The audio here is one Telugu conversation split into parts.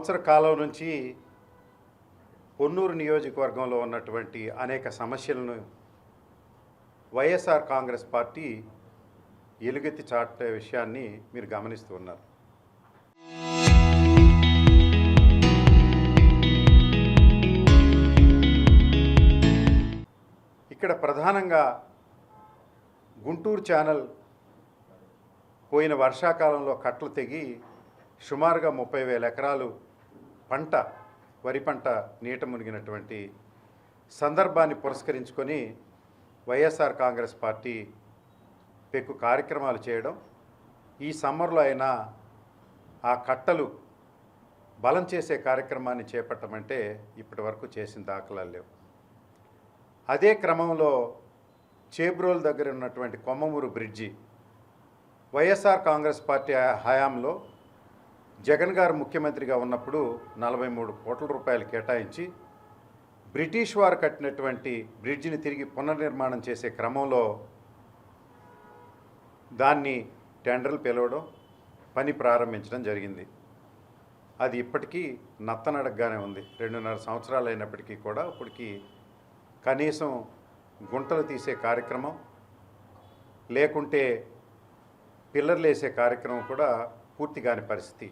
సంవత్సర కాలం నుంచి పొన్నూరు నియోజకవర్గంలో ఉన్నటువంటి అనేక సమస్యలను వైఎస్ఆర్ కాంగ్రెస్ పార్టీ ఎలుగెత్తి చాటే విషయాన్ని మీరు గమనిస్తూ ఉన్నారు. ఇక్కడ ప్రధానంగా గుంటూరు ఛానల్ పోయిన వర్షాకాలంలో కట్టలు తెగి సుమారుగా 30,000 ఎకరాలు వరి పంట నీట మునిగినటువంటి సందర్భాన్ని పురస్కరించుకొని వైఎస్ఆర్ కాంగ్రెస్ పార్టీ పెక్కు కార్యక్రమాలు చేయడం, ఈ సమ్మర్లో అయినా ఆ కట్టలు బలం చేసే కార్యక్రమాన్ని చేపట్టమంటే ఇప్పటి వరకు చేసిన దాఖలాలు లేవు. అదే క్రమంలో చేబ్రోల్ దగ్గర ఉన్నటువంటి కొమ్మమూరు బ్రిడ్జి వైఎస్ఆర్ కాంగ్రెస్ పార్టీ హయాంలో జగన్ గారు ముఖ్యమంత్రిగా ఉన్నప్పుడు 43 కోట్ల రూపాయలు కేటాయించి బ్రిటిష్ వారు కట్టినటువంటి బ్రిడ్జిని తిరిగి పునర్నిర్మాణం చేసే క్రమంలో దాన్ని టెండర్లు పిలవడం, పని ప్రారంభించడం జరిగింది. అది ఇప్పటికీ నత్తనడగ్గానే ఉంది. 2.5 సంవత్సరాలు అయినప్పటికీ కూడా ఇప్పటికీ కనీసం గుంటలు తీసే కార్యక్రమం లేకుంటే పిల్లర్లు వేసే కార్యక్రమం కూడా పూర్తి కాని పరిస్థితి.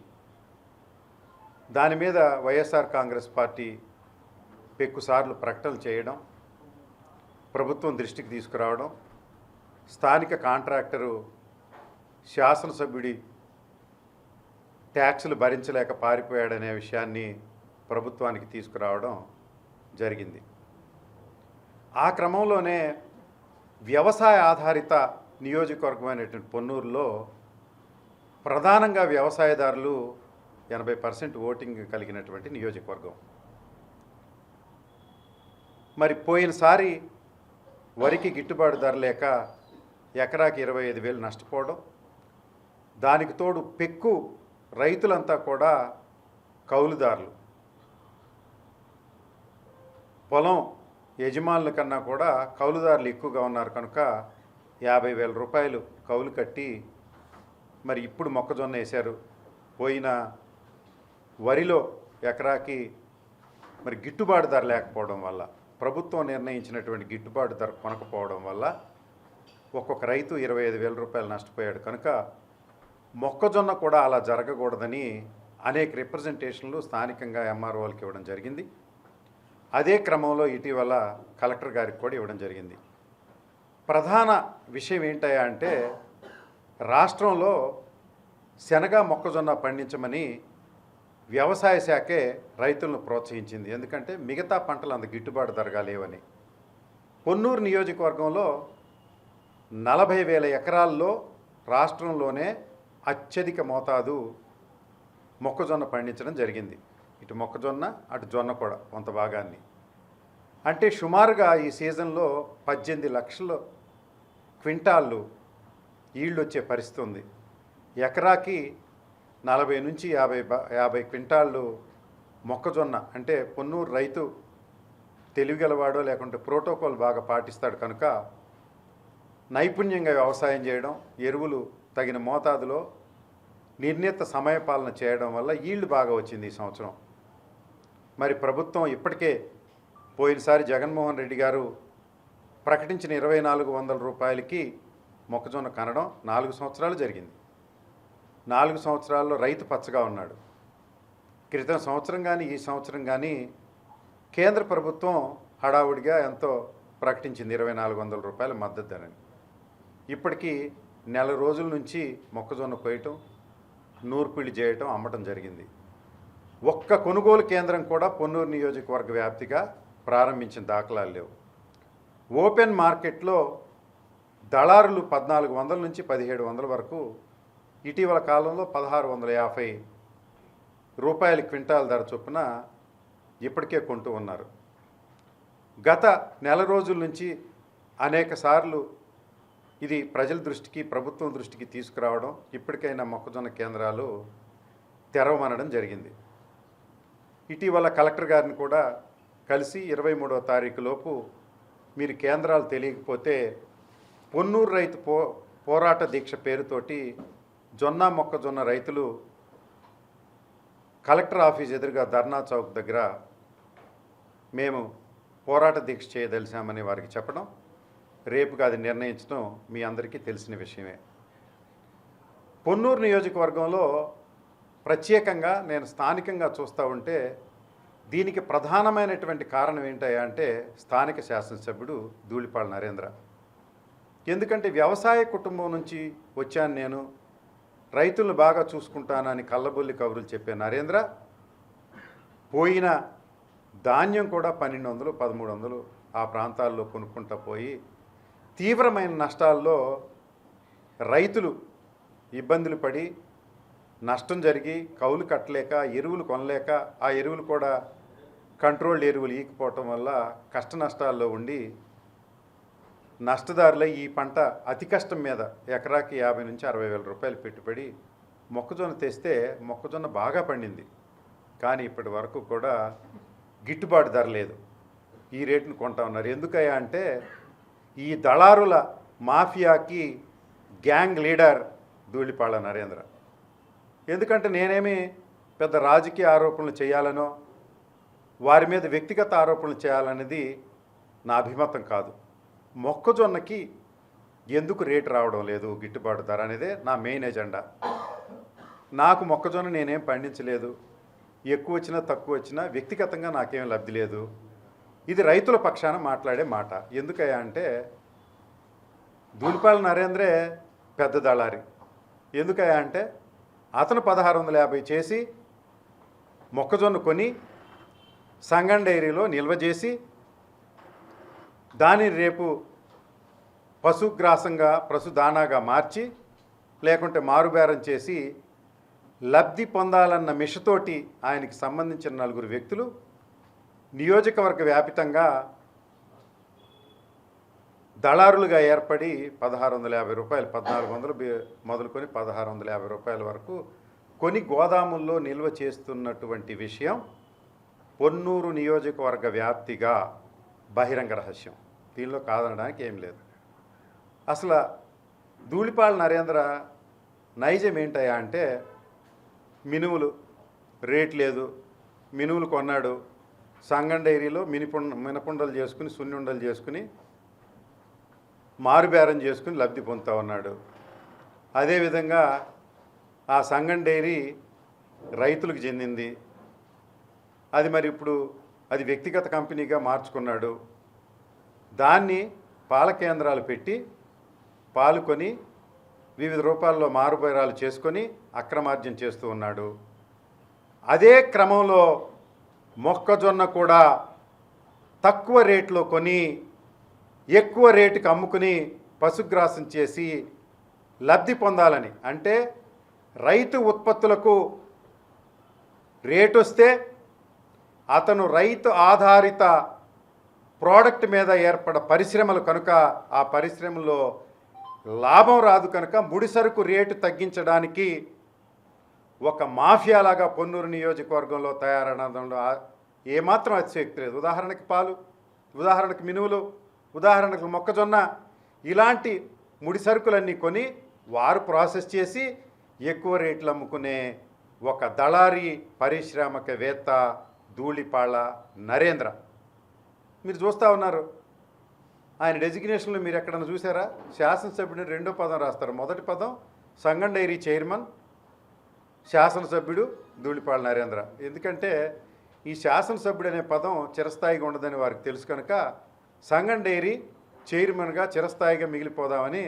దాని మీద వైఎస్ఆర్ కాంగ్రెస్ పార్టీ పెక్కుసార్లు ప్రకటనలు చేయడం, ప్రభుత్వం దృష్టికి తీసుకురావడం, స్థానిక కాంట్రాక్టరు శాసనసభ్యుడి ట్యాక్సులు భరించలేక పారిపోయాడనే విషయాన్ని ప్రభుత్వానికి తీసుకురావడం జరిగింది. ఆ క్రమంలోనే వ్యవసాయ ఆధారిత నియోజకవర్గమైనటువంటి పొన్నూరులో ప్రధానంగా వ్యవసాయదారులు 80% ఓటింగ్ కలిగినటువంటి నియోజకవర్గం. మరి పోయినసారి వరికి గిట్టుబాటు ధర లేక ఎకరాకి 25,000 నష్టపోవడం, దానికి తోడు పెక్కు రైతులంతా కూడా కౌలుదారులు, పొలం యజమానుల కన్నా కూడా కౌలుదారులు ఎక్కువగా ఉన్నారు కనుక 50,000 రూపాయలు కౌలు కట్టి మరి ఇప్పుడు మొక్కజొన్న వేశారు. పోయిన వరిలో ఎకరాకి మరి గిట్టుబాటు ధర లేకపోవడం వల్ల, ప్రభుత్వం నిర్ణయించినటువంటి గిట్టుబాటు ధర కొనకపోవడం వల్ల ఒక్కొక్క రైతు 25,000 రూపాయలు నష్టపోయాడు. కనుక మొక్కజొన్న కూడా అలా జరగకూడదని అనేక రిప్రజెంటేషన్లు స్థానికంగా ఎంఆర్ఓలకి ఇవ్వడం జరిగింది. అదే క్రమంలో ఇటీవల కలెక్టర్ గారికి కూడా ఇవ్వడం జరిగింది. ప్రధాన విషయం ఏంటయ్యా అంటే, రాష్ట్రంలో శనగ మొక్కజొన్న పండించమని వ్యవసాయ శాఖే రైతులను ప్రోత్సహించింది. ఎందుకంటే మిగతా పంటలు అంత గిట్టుబాటు ధరగా లేవని. పొన్నూరు నియోజకవర్గంలో 40,000 ఎకరాల్లో రాష్ట్రంలోనే అత్యధిక మోతాదు మొక్కజొన్న పండించడం జరిగింది. ఇటు మొక్కజొన్న అటు జొన్న కూడా కొంత భాగాన్ని. అంటే సుమారుగా ఈ సీజన్లో 18 లక్షల క్వింటాళ్ళు ఈల్డ్ వచ్చే పరిస్థితి ఉంది. ఎకరాకి 40 నుంచి 50 క్వింటాళ్ళు మొక్కజొన్న. అంటే పొన్నూరు రైతు తెలివిగలవాడో లేకుంటే ప్రోటోకాల్ బాగా పాటిస్తాడు కనుక నైపుణ్యంగా వ్యవసాయం చేయడం, ఎరువులు తగిన మోతాదులో నిర్ణీత సమయపాలన చేయడం వల్ల ఈల్డ్ బాగా వచ్చింది ఈ సంవత్సరం. మరి ప్రభుత్వం ఇప్పటికే పోయినసారి జగన్మోహన్ రెడ్డి గారు ప్రకటించిన 2,400 రూపాయలకి మొక్కజొన్న కనడం 4 సంవత్సరాలు జరిగింది. 4 సంవత్సరాల్లో రైతు పచ్చగా ఉన్నాడు. క్రితం సంవత్సరం కానీ ఈ సంవత్సరం కానీ కేంద్ర ప్రభుత్వం హడావుడిగా ఎంతో ప్రకటించింది 2,400 రూపాయల మద్దతు ధరని. ఇప్పటికీ నెల రోజుల నుంచి మొక్కజొన్న కొయ్యటం, నూర్పిడి చేయటం, అమ్మటం జరిగింది. ఒక్క కొనుగోలు కేంద్రం కూడా పొన్నూరు నియోజకవర్గ వ్యాప్తిగా ప్రారంభించిన దాఖలాలు లేవు. ఓపెన్ మార్కెట్లో దళారులు 1,400 నుంచి 1,700 వరకు, ఇటీవల కాలంలో 1,650 రూపాయల క్వింటాల్ ధర చొప్పున ఇప్పటికే కొంటూ ఉన్నారు. గత నెల రోజుల నుంచి అనేక సార్లు ఇది ప్రజల దృష్టికి, ప్రభుత్వం దృష్టికి తీసుకురావడం, ఇప్పటికైనా మొక్కజొన్న కేంద్రాలు తెరవమనడం జరిగింది. ఇటీవల కలెక్టర్ గారిని కూడా కలిసి 23వ తారీఖు లోపు మీరు కేంద్రాలు తెలియకపోతే పొన్నూరు రైతు పోరాట దీక్ష పేరుతోటి జొన్న మొక్కజొన్న రైతులు కలెక్టర్ ఆఫీస్ ఎదురుగా ధర్నా చౌక్ దగ్గర మేము పోరాట దీక్ష చేయదలిసామని వారికి చెప్పడం, రేపుకి అది నిర్ణయించడం మీ అందరికీ తెలిసిన విషయమే. పొన్నూరు నియోజకవర్గంలో ప్రత్యేకంగా నేను స్థానికంగా చూస్తూ ఉంటే దీనికి ప్రధానమైనటువంటి కారణం ఏంటయ్యా అంటే స్థానిక శాసనసభ్యుడు ధూళిపాళ నరేంద్ర. ఎందుకంటే వ్యవసాయ కుటుంబం నుంచి వచ్చాను నేను, రైతులను బాగా చూసుకుంటానని కళ్ళబొల్లి కబుర్లు చెప్పే నరేంద్ర పోయిన ధాన్యం కూడా 1200, 1300 ఆ ప్రాంతాల్లో కొనుక్కుంటా పోయి తీవ్రమైన నష్టాల్లో రైతులు ఇబ్బందులు పడి నష్టం జరిగి కౌలు కట్టలేక ఎరువులు కొనలేక ఆ ఎరువులు కూడా కంట్రోల్డ్ ఎరువులు ఈకపోవటం వల్ల కష్ట నష్టాల్లో ఉండి నష్టదారులై ఈ పంట అతి కష్టం మీద ఎకరాకి 50 నుంచి 60 వేల రూపాయలు పెట్టుబడి మొక్కజొన్న తెస్తే మొక్కజొన్న బాగా పండింది, కానీ ఇప్పటి వరకు కూడా గిట్టుబాటు ధర లేదు. ఈ రేటును కొంటా ఉన్నారు. ఎందుకయ్యా అంటే ఈ దళారుల మాఫియాకి గ్యాంగ్ లీడర్ ధూళిపాళ నరేంద్ర. ఎందుకంటే నేనేమి పెద్ద రాజకీయ ఆరోపణలు చేయాలనో వారి మీద వ్యక్తిగత ఆరోపణలు చేయాలనేది నా అభిమతం కాదు. మొక్కజొన్నకి ఎందుకు రేటు రావడం లేదు, గిట్టుబాటు ధర అనేదే నా మెయిన్ ఎజెండా. నాకు మొక్కజొన్న నేనేం పండించలేదు, ఎక్కువ వచ్చినా తక్కువ వచ్చినా వ్యక్తిగతంగా నాకేం లబ్ధి లేదు. ఇది రైతుల పక్షాన మాట్లాడే మాట. ఎందుకయ్యా అంటే ధూళిపాళ నరేంద్రే పెద్ద దళారి. ఎందుకయ్యా అంటే అతను 1650 చేసి మొక్కజొన్న కొని సంగం డైరీలో నిల్వ చేసి దానిని రేపు పశుగ్రాసంగా పశుదానాగా మార్చి లేకుంటే మారుబేరం చేసి లబ్ధి పొందాలన్న మిషతోటి ఆయనకి సంబంధించిన 4 వ్యక్తులు నియోజకవర్గ వ్యాపితంగా దళారులుగా ఏర్పడి 1650 రూపాయలు, 1400 మొదలుకొని 1650 రూపాయల వరకు కొని గోదాముల్లో నిల్వ చేస్తున్నటువంటి విషయం పొన్నూరు నియోజకవర్గ వ్యాప్తిగా బహిరంగ రహస్యం. దీనిలో కాదనడానికి ఏం లేదు. అసలు ధూళిపాళ నరేంద్ర నైజం ఏంటయ్యా అంటే మినుములు రేట్ లేదు, మినుములు కొన్నాడు, సంగం డైరీలో మినపుండలు చేసుకుని సున్నుండలు చేసుకుని మారుబేరం చేసుకుని లబ్ధి పొందుతూ ఉన్నాడు. అదేవిధంగా ఆ సంగం డైరీ రైతులకు చెందింది, అది మరి ఇప్పుడు అది వ్యక్తిగత కంపెనీగా మార్చుకున్నాడు. దాన్ని పాల కేంద్రాలు పెట్టి పాలు కొని వివిధ రూపాల్లో మారుబేరాలు చేసుకొని అక్రమార్జన చేస్తూ ఉన్నాడు. అదే క్రమంలో మొక్కజొన్న కూడా తక్కువ రేట్లో కొని ఎక్కువ రేటుకి అమ్ముకుని పశుగ్రాసం చేసి లబ్ధి పొందాలని, అంటే రైతు ఉత్పత్తులకు రేటు వస్తే అతను రైతు ఆధారిత ప్రోడక్ట్ మీద ఏర్పడ పరిశ్రమలు కనుక ఆ పరిశ్రమలో లాభం రాదు కనుక ముడిసరుకు రేటు తగ్గించడానికి ఒక మాఫియాలాగా పొన్నూరు నియోజకవర్గంలో తయారనడంలో ఏమాత్రం అతిశయోక్తి లేదు. ఉదాహరణకి పాలు, ఉదాహరణకు మినువులు, ఉదాహరణకు మొక్కజొన్న, ఇలాంటి ముడిసరుకులన్నీ కొని వారు ప్రాసెస్ చేసి ఎక్కువ రేట్లు అమ్ముకునే ఒక దళారీ పారిశ్రామికవేత్త ధూళిపాళ నరేంద్ర. మీరు చూస్తూ ఉన్నారు. ఆయన డెసిగ్నేషన్లో మీరు ఎక్కడన్నా చూసారా? శాసనసభ్యుడిని 2వ పదం రాస్తారు. మొదటి పదం సంగం డైరీ చైర్మన్, శాసనసభ్యుడు ధూళిపాళ నరేంద్ర. ఎందుకంటే ఈ శాసనసభ్యుడు అనే పదం చిరస్థాయిగా ఉండదని వారికి తెలుసు కనుక సంగం డైరీ చైర్మన్గా చిరస్థాయిగా మిగిలిపోదామని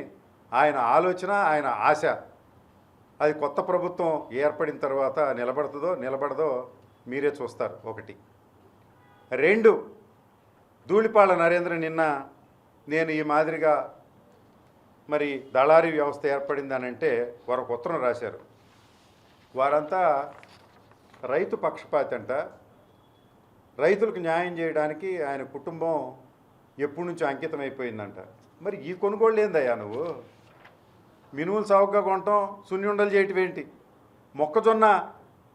ఆయన ఆలోచన, ఆయన ఆశ. అది కొత్త ప్రభుత్వం ఏర్పడిన తర్వాత నిలబడుతుందో నిలబడదో మీరే చూస్తారు. 1. 2, ధూళిపాళ నరేంద్ర నిన్న నేను ఈ మాదిరిగా మరి దళారీ వ్యవస్థ ఏర్పడిందనంటే వారు ఒక ఉత్తరం రాశారు. వారంతా రైతు పక్షపాతి అంట. రైతులకు న్యాయం చేయడానికి ఆయన కుటుంబం ఎప్పటి నుంచో అంకితమైపోయిందంట. మరి ఈ కొనుగోళ్ళు ఏందయ్యా నువ్వు? మినుములు చౌకగా కొనటం, సున్ని ఉండలు చేయటం ఏంటి? మొక్కజొన్న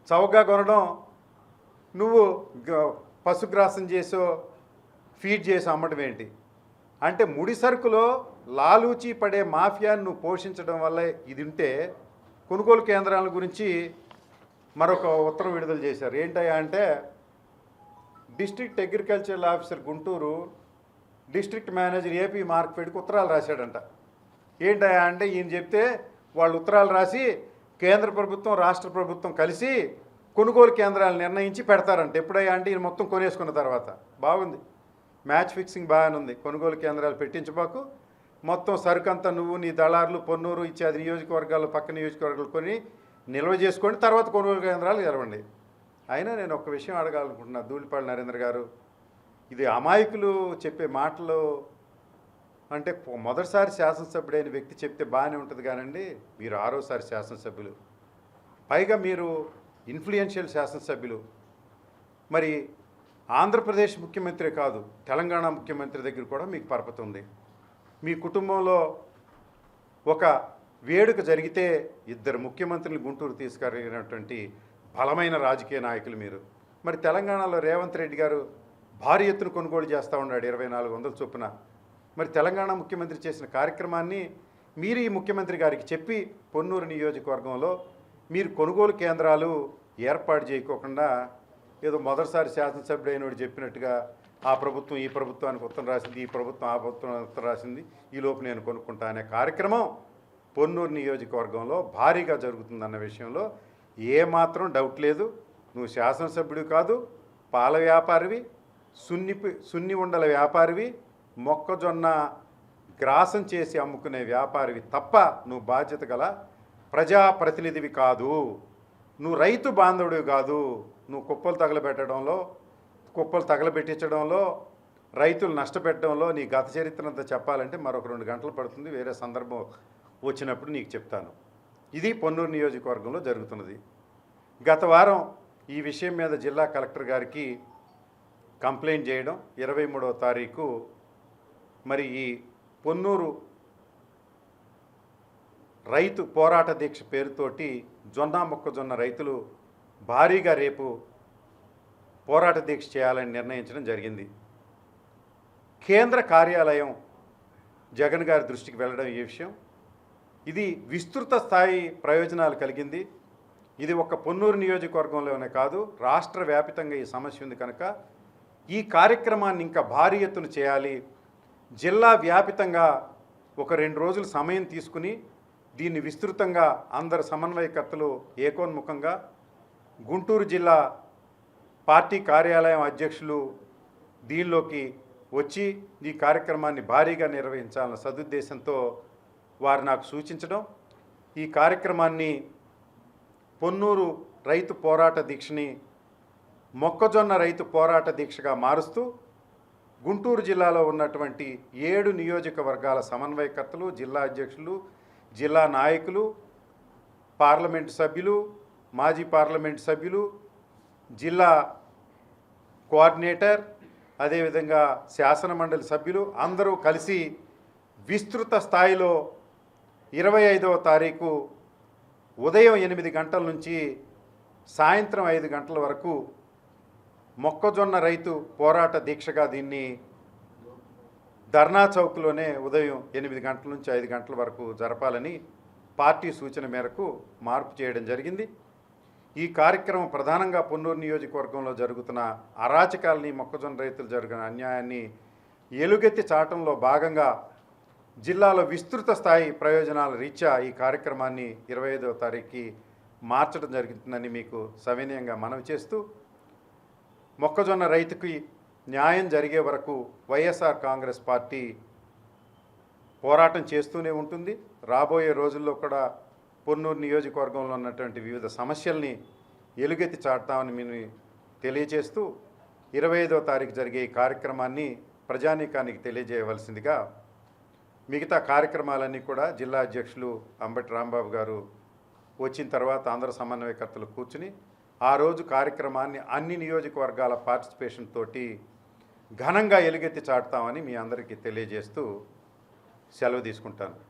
చౌకగా కొనడం, నువ్వు పశుగ్రాసం చేసో ఫీడ్ చేసి అమ్మటం ఏంటి? అంటే ముడి సరుకులో లాలూచి పడే మాఫియాను నువ్వు పోషించడం వల్ల ఇది ఉంటే కొనుగోలు కేంద్రాల గురించి మరొక ఉత్తర్వు విడుదల చేశారు. ఏంటయ్యా అంటే, district agricultural officer Guntur district manager AP మార్కెట్కి ఉత్తరాలు రాశాడంట. ఏంటయ్యా అంటే, ఈయన చెప్తే వాళ్ళు ఉత్తరాలు రాసి కేంద్ర ప్రభుత్వం రాష్ట్ర ప్రభుత్వం కలిసి కొనుగోలు కేంద్రాలు నిర్ణయించి పెడతారంట. ఎప్పుడయ్యా అంటే ఈయన మొత్తం కొనేసుకున్న తర్వాత. బాగుంది, మ్యాచ్ ఫిక్సింగ్ బాగానే ఉంది. కొనుగోలు కేంద్రాలు పెట్టించబాకు, మొత్తం సరుకంతా నువ్వు నీ దళారులు పొన్నూరు ఇత్యాది నియోజకవర్గాలు పక్క నియోజకవర్గాలు కొని నిల్వ చేసుకోండి, తర్వాత కొనుగోలు కేంద్రాలు తెరవండి. అయినా నేను ఒక విషయం అడగాలనుకుంటున్నా, ధూళిపాళ నరేంద్ర గారు, ఇది అమాయకులు చెప్పే మాటలు అంటే మొదటిసారి శాసనసభ్యుడైన వ్యక్తి చెప్తే బాగానే ఉంటుంది కానండి, మీరు ఆరోసారి శాసనసభ్యులు, పైగా మీరు ఇన్ఫ్లుయెన్షియల్ శాసనసభ్యులు. మరి ఆంధ్రప్రదేశ్ ముఖ్యమంత్రి కాదు, తెలంగాణ ముఖ్యమంత్రి దగ్గర కూడా మీకు పరపతి ఉంది. మీ కుటుంబంలో ఒక వేడుక జరిగితే ఇద్దరు ముఖ్యమంత్రులు గుంటూరు తీసుకెళ్ళినటువంటి బలమైన రాజకీయ నాయకులు మీరు. మరి తెలంగాణలో రేవంత్ రెడ్డి గారు భారీ ఎత్తున కొనుగోలు చేస్తూ ఉన్నాడు 2400 చొప్పున. మరి తెలంగాణ ముఖ్యమంత్రి చేసిన కార్యక్రమాన్ని మీరు ఈ ముఖ్యమంత్రి గారికి చెప్పి పొన్నూరు నియోజకవర్గంలో మీరు కొనుగోలు కేంద్రాలు ఏర్పాటు చేయకోకుండా ఏదో మొదటిసారి శాసనసభ్యుడైన వాడు చెప్పినట్టుగా ఆ ప్రభుత్వం ఈ ప్రభుత్వానికి ఉత్తరం రాసింది, ఈ ప్రభుత్వం ఆ ప్రభుత్వం ఉత్తరం రాసింది, ఈలోపు నేను కొనుక్కుంటా అనే కార్యక్రమం పొన్నూరు నియోజకవర్గంలో భారీగా జరుగుతుందన్న విషయంలో ఏమాత్రం డౌట్ లేదు. నువ్వు శాసనసభ్యుడు కాదు, పాల వ్యాపారివి, సున్ని ఉండల వ్యాపారివి, మొక్కజొన్న గ్రాసం చేసి అమ్ముకునే వ్యాపారివి తప్ప నువ్వు బాధ్యత గల ప్రజాప్రతినిధివి కాదు. నువ్వు రైతు బాంధవుడివి కాదు. నువ్వు కుప్పలు తగలబెట్టించడంలో రైతులు నష్టపెట్టడంలో నీ గత చరిత్రంతా చెప్పాలంటే మరొక 2 గంటలు పడుతుంది. వేరే సందర్భం వచ్చినప్పుడు నీకు చెప్తాను. ఇది పొన్నూరు నియోజకవర్గంలో జరుగుతున్నది. గత వారం ఈ విషయం మీద జిల్లా కలెక్టర్ గారికి కంప్లైంట్ చేయడం, 23వ తారీఖు మరి ఈ పొన్నూరు రైతు పోరాట దీక్ష పేరుతోటి మొక్కజొన్న రైతులు భారీగా రేపు పోరాట దీక్ష చేయాలని నిర్ణయించడం జరిగింది. కేంద్ర కార్యాలయం జగన్ గారి దృష్టికి వెళ్ళడం ఈ విషయం, ఇది విస్తృత స్థాయి ప్రయోజనాలు కలిగింది. ఇది ఒక పొన్నూరు నియోజకవర్గంలోనే కాదు, రాష్ట్ర వ్యాపితంగా ఈ సమస్య ఉంది కనుక ఈ కార్యక్రమాన్ని ఇంకా భారీ ఎత్తున చేయాలి. జిల్లా వ్యాపితంగా ఒక 2 రోజులు సమయం తీసుకుని దీన్ని విస్తృతంగా అందరు సమన్వయకర్తలు ఏకోన్ముఖంగా గుంటూరు జిల్లా పార్టీ కార్యాలయం అధ్యక్షులు దీనిలోకి వచ్చి ఈ కార్యక్రమాన్ని భారీగా నిర్వహించాలన్న సదుద్దేశంతో వారు నాకు సూచించడం, ఈ కార్యక్రమాన్ని పొన్నూరు రైతు పోరాట దీక్షని మొక్కజొన్న రైతు పోరాట దీక్షగా మారుస్తూ గుంటూరు జిల్లాలో ఉన్నటువంటి 7 నియోజకవర్గాల సమన్వయకర్తలు, జిల్లా అధ్యక్షులు, జిల్లా నాయకులు, పార్లమెంటు సభ్యులు, మాజీ పార్లమెంటు సభ్యులు, జిల్లా కోఆర్డినేటర్, అదేవిధంగా శాసనమండలి సభ్యులు అందరూ కలిసి విస్తృత స్థాయిలో 25వ తారీఖు ఉదయం 8 గంటల నుంచి సాయంత్రం 5 గంటల వరకు మొక్కజొన్న రైతు పోరాట దీక్షగా దీన్ని ధర్నా చౌక్లోనే ఉదయం 8 గంటల నుంచి 5 గంటల వరకు జరపాలని పార్టీ సూచన మేరకు మార్పు చేయడం జరిగింది. ఈ కార్యక్రమం ప్రధానంగా పొన్నూరు నియోజకవర్గంలో జరుగుతున్న అరాచకాలని, మొక్కజొన్న రైతులు జరిగిన అన్యాయాన్ని ఎలుగెత్తి చాటంలో భాగంగా జిల్లాలో విస్తృత స్థాయి ప్రయోజనాల రీత్యా ఈ కార్యక్రమాన్ని 25వ తారీఖుకి మార్చడం జరుగుతుందని మీకు సవినయంగా మనవి చేస్తూ, మొక్కజొన్న రైతుకి న్యాయం జరిగే వరకు వైఎస్ఆర్ కాంగ్రెస్ పార్టీ పోరాటం చేస్తూనే ఉంటుంది. రాబోయే రోజుల్లో కూడా పొన్నూరు నియోజకవర్గంలో ఉన్నటువంటి వివిధ సమస్యల్ని ఎలుగెత్తి చాటుతామని మేము తెలియజేస్తూ 25వ తారీఖు జరిగే ఈ కార్యక్రమాన్ని ప్రజానీకానికి తెలియజేయవలసిందిగా, మిగతా కార్యక్రమాలన్నీ కూడా జిల్లా అధ్యక్షులు అంబటి రాంబాబు గారు వచ్చిన తర్వాత అందరు సమన్వయకర్తలు కూర్చుని ఆ రోజు కార్యక్రమాన్ని అన్ని నియోజకవర్గాల పార్టిసిపేషన్ తోటి ఘనంగా ఎలుగెత్తి చాటుతామని మీ అందరికీ తెలియజేస్తూ సెలవు తీసుకుంటాను.